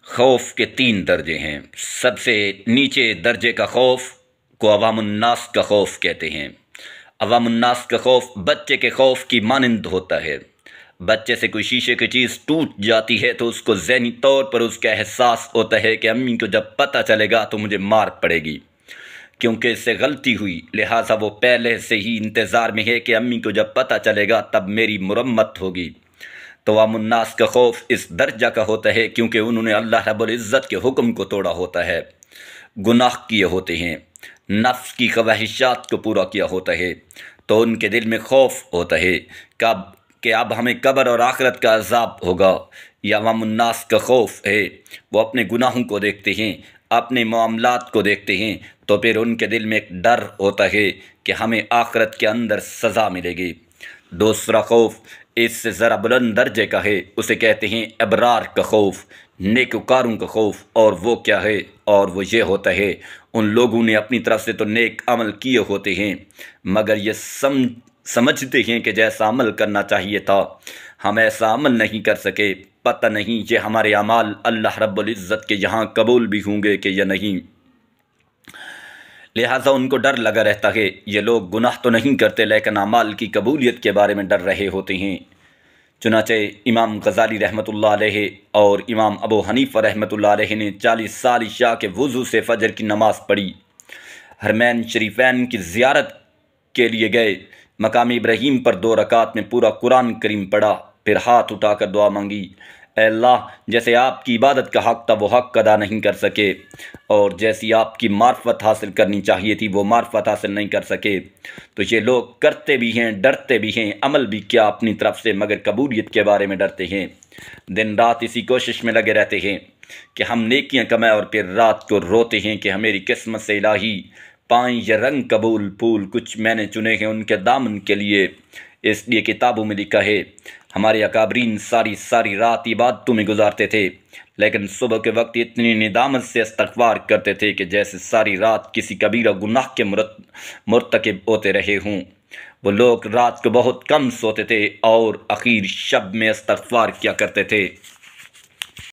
خوف کے 3 درجے ہیں۔ سب سے نیچے درجے کا خوف کو عوام الناس کا خوف کہتے ہیں۔ عوام الناس کا خوف بچے کے خوف کی مانند ہوتا ہے۔ بچے سے کوئی شیشے کی چیز ٹوٹ جاتی ہے تو اس کو ذہنی طور پر اس کا احساس ہوتا ہے کہ امی کو جب پتہ چلے گا تو مجھے مار پڑے گی، کیونکہ اس سے غلطی ہوئی، لہٰذا وہ پہلے سے ہی انتظار میں ہے کہ امی کو جب پتہ چلے گا تب میری مرمت ہوگی۔ تو عوام الناس کا خوف اس درجہ کا ہوتا ہے کیونکہ انہوں نے اللہ رب العزت کے حکم کو توڑا ہوتا ہے، گناہ کیے ہوتے ہیں، نفس کی خواہشات کو پورا کیا ہوتا ہے، تو ان کے دل میں خوف ہوتا ہے کہ اب ہمیں قبر اور آخرت کا عذاب ہوگا۔ یہ عوام الناس کا خوف ہے۔ وہ اپنے گناہوں کو دیکھتے ہیں، اپنے معاملات کو دیکھتے ہیں، تو پھر ان کے دل میں ایک ڈر ہوتا ہے کہ ہمیں آخرت کے اندر سزا ملے گی۔ دوسرا خوف اس سے ذرا بلند درجے کا ہے، اسے کہتے ہیں ابرار کا خوف، نیکوکاروں کا خوف۔ اور وہ کیا ہے؟ اور وہ یہ ہوتا ہے ان لوگوں نے اپنی طرف سے تو نیک عمل کیے ہوتے ہیں، مگر یہ سمجھتے ہیں کہ جیسا عمل کرنا چاہیے تھا ہم ایسا عمل نہیں کر سکے، پتہ نہیں کہ ہمارے اعمال اللہ رب العزت کے یہاں قبول بھی ہوں گے کہ یا نہیں، لہٰذا ان کو ڈر لگا رہتا ہے۔ یہ لوگ گناہ تو نہیں کرتے لیکن اعمال کی قبولیت کے بارے میں ڈر رہے ہوتے ہیں۔ چنانچہ امام غزالی رحمۃ اللہ علیہ اور امام ابو حنیفہ رحمۃ اللہ علیہ نے 40 سال عشاء کے وضو سے فجر کی نماز پڑھی، حرمین شریفین کی زیارت کے لیے گئے، مقام ابراہیم پر 2 رکعت میں پورا قرآن کریم پڑھا، پھر ہاتھ اٹھا کر دعا مانگی، اے اللہ جیسے آپ کی عبادت کا حق تھا وہ حق ادا نہیں کر سکے، اور جیسی آپ کی معرفت حاصل کرنی چاہیے تھی وہ معرفت حاصل نہیں کر سکے، تو یہ لوگ کرتے بھی ہیں، ڈرتے بھی ہیں، عمل بھی کیا اپنی طرف سے مگر قبولیت کے بارے میں ڈرتے ہیں۔ دن رات اسی کوشش میں لگے رہتے ہیں کہ ہم نیکیاں کمائیں، اور پھر رات کو روتے ہیں کہ ہمیری قسمت سے الہی پائیں یہ رنگ قبول پھول، کچھ میں نے چنے ہیں ان کے دامن کے لیے۔ اس لیے کتابوں میں لکھا ہے ہمارے اکابرین ساری ساری رات عبادتوں میں گزارتے تھے، لیکن صبح کے وقت اتنی ندامت سے استغفار کرتے تھے کہ جیسے ساری رات کسی کبیرہ گناہ کے مرتکب ہوتے رہے ہوں۔ وہ لوگ رات کو بہت کم سوتے تھے اور اخیر شب میں استغفار کیا کرتے تھے۔